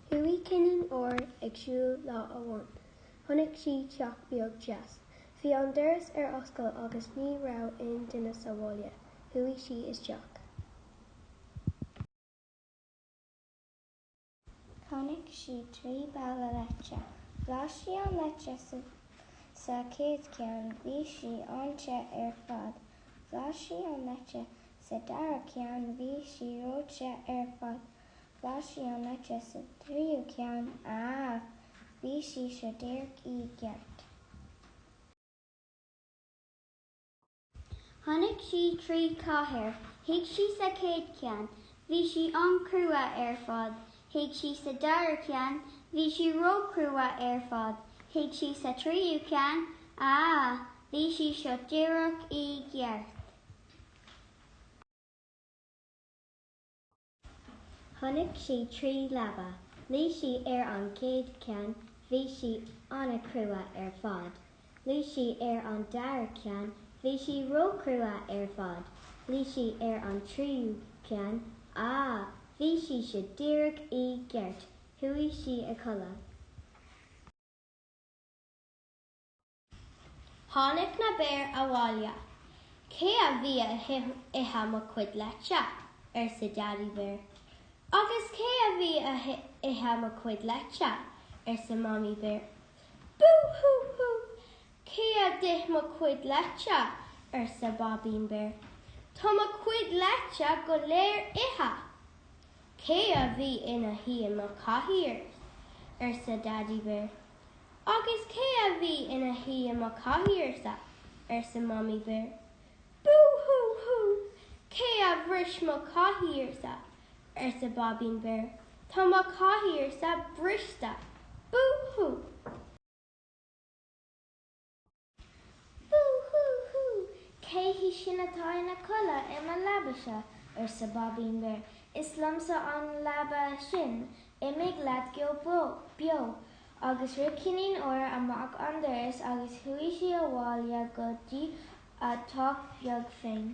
Thuaidh Cinnín Óir ag siúl lá amháin. Chonaic sí teach beag deas. Bhí an doras ar oscail agus ní raibh aon duine sa bhaile. Thuaidh sí isteach. Chonaic sí trí balla leite. Bhláistí an leite sa chéad ceann, bhí sí aonte ar fad. Bhláistí an leite sa dara ceann, bhí sí róte ar fad. Bhláistí an leite sa tríú ceann, bhí sí seo díreach í gceart. Chonaic sí trí chathaoir. Thuig sí sa chéad ceann, bhí sí an-chrua ar fad. Thuig sí sa dara ceann, bhí sí ró-crua ar fad. Thuig sí sa tríú ceann, bhí sí seo díreach í gceart. Chonaic sí trí leaba. Lí sí ar an chéad ceann, bhí sí anna-crua ar fad. Lí sí ar an dara ceann, bhí sí ró-crua ar fad. Lí sí ar an tríú ceann, bhí sí seo díreach í gceart. Thuaidh sí a chodladh. Tháinig na béir a bhaile. Cé a bhí ithe mo cuid leite ar sa Trí Bhéar. Agus cé a bhí ithe mo cuid leite ar sa Mummy Béar. Bú-hú-hú! Cé a d'ith mo cuid leite ar sa Bobbín Béar. Tá mo cuid leite go léir ithe. Cé a bhí ina hí mo chathaoir ar sa Trí Bhéar. Agus cé a bhí ina hí mo chathaoir ar sa Mummy Béar. Bú-hú-hú! Cé a bhris mo chathaoir ar sa Bobbín Béar. Tá mo chathaoir brista. Bú-hú! Bú-hú-hú! Cé hí sin atá ina coladh i mo labhaise ar sa Bobbín Béar. Is liomsa an labha sin imigh leat go beo. Agus ri Cinnín Óir amach an doras agus thuaidh sí a bhaile go dtí a teach beag féin.